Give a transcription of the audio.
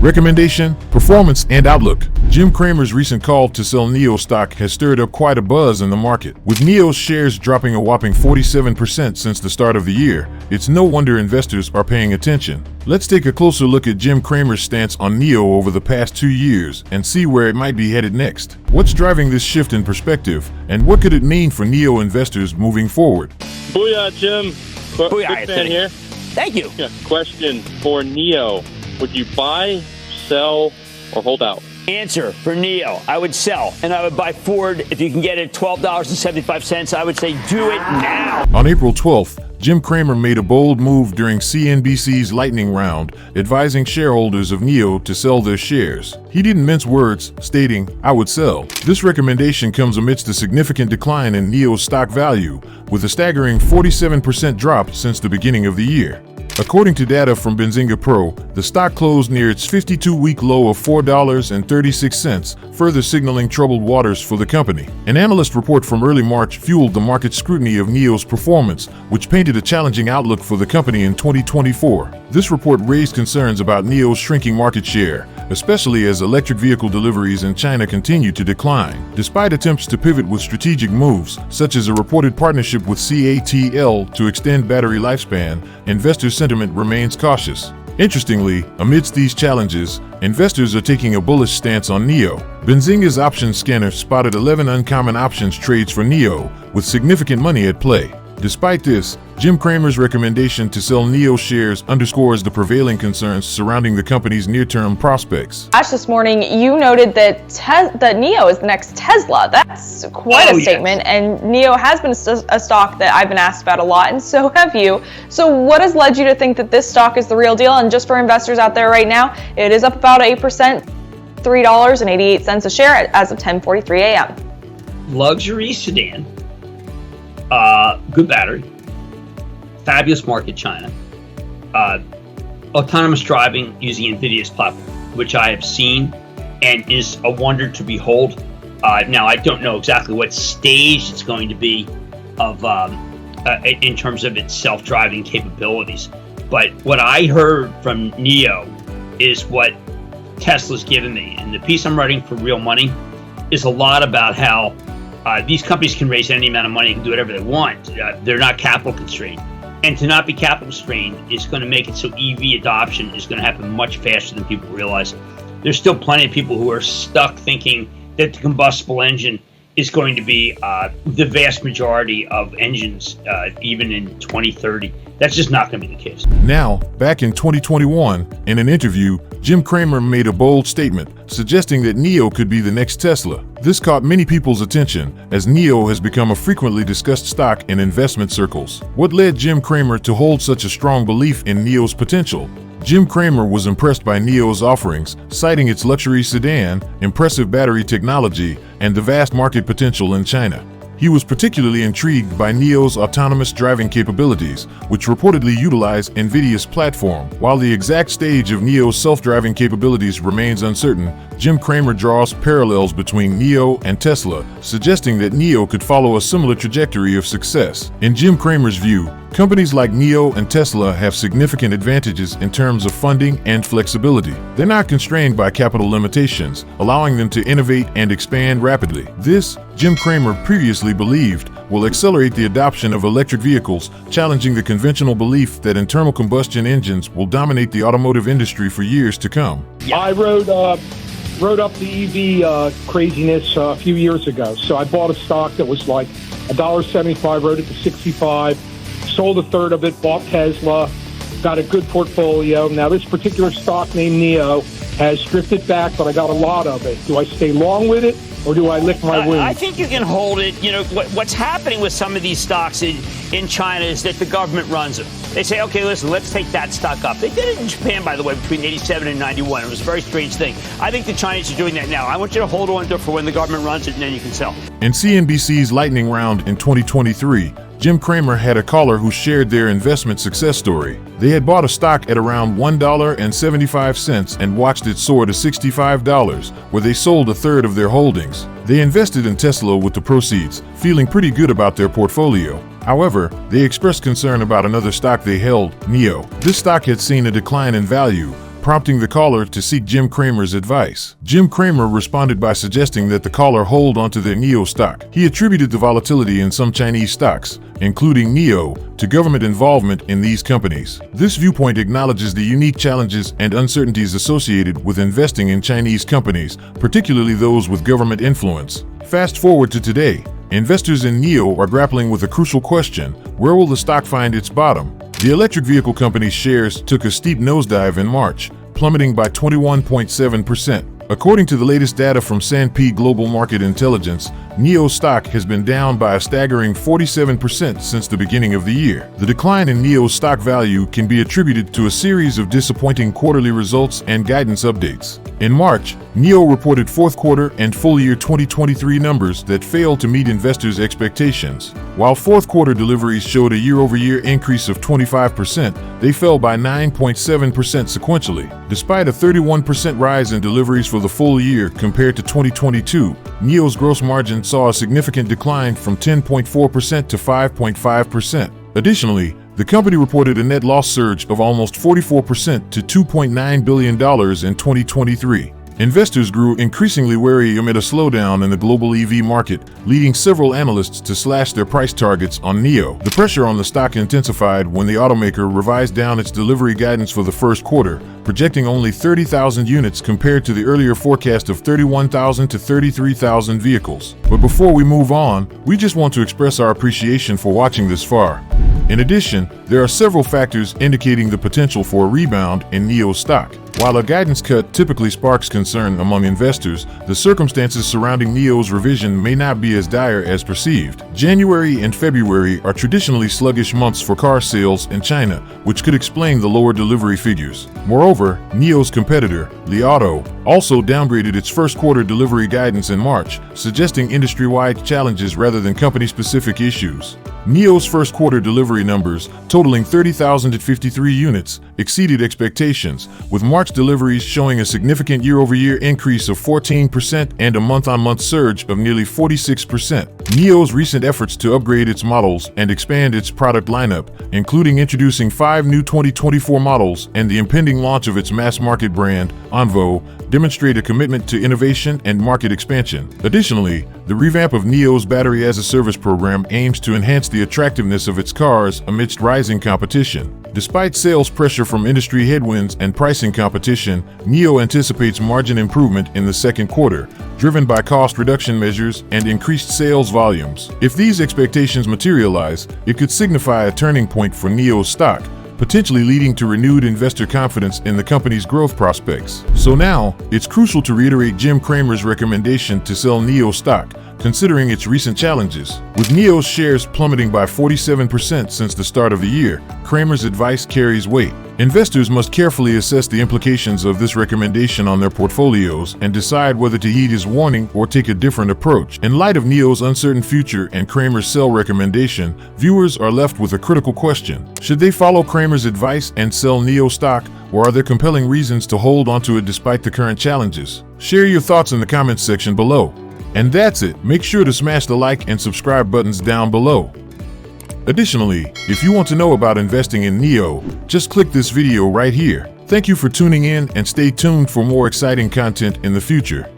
Recommendation, performance, and outlook. Jim Cramer's recent call to sell NIO stock has stirred up quite a buzz in the market. With NIO's shares dropping a whopping 47% since the start of the year, it's no wonder investors are paying attention. Let's take a closer look at Jim Cramer's stance on NIO over the past 2 years and see where it might be headed next. What's driving this shift in perspective, and what could it mean for NIO investors moving forward? Booyah, Jim. Booyah, Good fan here. Thank you. Yeah, question for NIO. Would you buy, sell, or hold out? Answer for NIO, I would sell, and I would buy Ford if you can get it at $12.75. I would say do it now. On April 12th, Jim Cramer made a bold move during CNBC's lightning round, advising shareholders of NIO to sell their shares. He didn't mince words, stating, "I would sell." This recommendation comes amidst a significant decline in NIO's stock value, with a staggering 47% drop since the beginning of the year. According to data from Benzinga Pro, the stock closed near its 52-week low of $4.36, further signaling troubled waters for the company. An analyst report from early March fueled the market scrutiny of NIO's performance, which painted a challenging outlook for the company in 2024. This report raised concerns about NIO's shrinking market share, especially as electric vehicle deliveries in China continue to decline. Despite attempts to pivot with strategic moves, such as a reported partnership with CATL to extend battery lifespan, investor sentiment remains cautious. Interestingly, amidst these challenges, investors are taking a bullish stance on NIO. Benzinga's options scanner spotted 11 uncommon options trades for NIO, with significant money at play. Despite this, Jim Cramer's recommendation to sell NIO shares underscores the prevailing concerns surrounding the company's near-term prospects. Ash, this morning you noted that NIO is the next Tesla. That's quite a statement, and NIO has been a stock that I've been asked about a lot, and so have you. So what has led you to think that this stock is the real deal? And just for investors out there right now, it is up about 8%, $3.88 a share as of 10:43 a.m. Luxury sedan. Good battery, fabulous market, China, autonomous driving using NVIDIA's platform, which I have seen and is a wonder to behold. Now, I don't know exactly what stage it's going to be of in terms of its self-driving capabilities, but what I heard from NIO is what Tesla's given me, and the piece I'm writing for Real Money is a lot about how these companies can raise any amount of money and can do whatever they want. They're not capital constrained. And to not be capital constrained is going to make it so EV adoption is going to happen much faster than people realize. There's still plenty of people who are stuck thinking that the combustible engine is going to be the vast majority of engines even in 2030. That's just not going to be the case. Now, back in 2021, in an interview, Jim Cramer made a bold statement, suggesting that NIO could be the next Tesla. This caught many people's attention, as NIO has become a frequently discussed stock in investment circles. What led Jim Cramer to hold such a strong belief in NIO's potential? Jim Cramer was impressed by NIO's offerings, citing its luxury sedan, impressive battery technology, and the vast market potential in China. He was particularly intrigued by NIO's autonomous driving capabilities, which reportedly utilize NVIDIA's platform. While the exact stage of NIO's self-driving capabilities remains uncertain, Jim Cramer draws parallels between NIO and Tesla, suggesting that NIO could follow a similar trajectory of success. In Jim Cramer's view, companies like NIO and Tesla have significant advantages in terms of funding and flexibility. They're not constrained by capital limitations, allowing them to innovate and expand rapidly. This, Jim Cramer previously believed, will accelerate the adoption of electric vehicles, challenging the conventional belief that internal combustion engines will dominate the automotive industry for years to come. I rode up the EV craziness a few years ago. So I bought a stock that was like $1.75, rode it to 65, sold a third of it, bought Tesla, got a good portfolio. Now this particular stock named NIO has drifted back, but I got a lot of it. Do I stay long with it, or do I lick my wounds? I think you can hold it. You know, what's happening with some of these stocks in China is that the government runs them. They say, okay, listen, let's take that stock up. They did it in Japan, by the way, between 87 and 91. It was a very strange thing. I think the Chinese are doing that now. I want you to hold on to it for when the government runs it, and then you can sell. In CNBC's lightning round in 2023, Jim Cramer had a caller who shared their investment success story. They had bought a stock at around $1.75 and watched it soar to $65, where they sold a third of their holdings. They invested in Tesla with the proceeds, feeling pretty good about their portfolio. However, they expressed concern about another stock they held, NIO. This stock had seen a decline in value, prompting the caller to seek Jim Cramer's advice. Jim Cramer responded by suggesting that the caller hold onto the NIO stock. He attributed the volatility in some Chinese stocks, including NIO, to government involvement in these companies. This viewpoint acknowledges the unique challenges and uncertainties associated with investing in Chinese companies, particularly those with government influence. Fast forward to today. Investors in NIO are grappling with a crucial question: where will the stock find its bottom? The electric vehicle company's shares took a steep nosedive in March, plummeting by 21.7%. According to the latest data from S&P Global Market Intelligence, NIO stock has been down by a staggering 47% since the beginning of the year. The decline in NIO's stock value can be attributed to a series of disappointing quarterly results and guidance updates. In March, NIO reported fourth quarter and full year 2023 numbers that failed to meet investors' expectations. While fourth quarter deliveries showed a year-over-year increase of 25%, they fell by 9.7% sequentially. Despite a 31% rise in deliveries for the full year compared to 2022, NIO's gross margin saw a significant decline from 10.4% to 5.5%. Additionally, the company reported a net loss surge of almost 44% to $2.9 billion in 2023. Investors grew increasingly wary amid a slowdown in the global EV market, leading several analysts to slash their price targets on NIO. The pressure on the stock intensified when the automaker revised down its delivery guidance for the first quarter, projecting only 30,000 units compared to the earlier forecast of 31,000 to 33,000 vehicles. But before we move on, we just want to express our appreciation for watching this far. In addition, there are several factors indicating the potential for a rebound in NIO stock. While a guidance cut typically sparks concern among investors, the circumstances surrounding NIO's revision may not be as dire as perceived. January and February are traditionally sluggish months for car sales in China, which could explain the lower delivery figures. Moreover, NIO's competitor, Li Auto, also downgraded its first quarter delivery guidance in March, suggesting industry-wide challenges rather than company-specific issues. NIO's first quarter delivery numbers, totaling 30,053 units, exceeded expectations, with March deliveries showing a significant year-over-year increase of 14% and a month-on-month surge of nearly 46%. NIO's recent efforts to upgrade its models and expand its product lineup, including introducing 5 new 2024 models and the impending launch of its mass-market brand, Onvo, demonstrate a commitment to innovation and market expansion. Additionally, the revamp of NIO's battery-as-a-service program aims to enhance the attractiveness of its cars amidst rising competition. Despite sales pressure from industry headwinds and pricing competition, NIO anticipates margin improvement in the second quarter, driven by cost reduction measures and increased sales volumes. If these expectations materialize, it could signify a turning point for NIO's stock, potentially leading to renewed investor confidence in the company's growth prospects. So now, it's crucial to reiterate Jim Cramer's recommendation to sell NIO stock, considering its recent challenges. With NIO's shares plummeting by 47% since the start of the year, Kramer's advice carries weight. Investors must carefully assess the implications of this recommendation on their portfolios and decide whether to heed his warning or take a different approach. In light of NIO's uncertain future and Kramer's sell recommendation, viewers are left with a critical question. Should they follow Kramer's advice and sell NIO stock, or are there compelling reasons to hold onto it despite the current challenges? Share your thoughts in the comments section below. And that's it. Make sure to smash the like and subscribe buttons down below. Additionally, if you want to know about investing in NIO, just click this video right here. Thank you for tuning in and stay tuned for more exciting content in the future.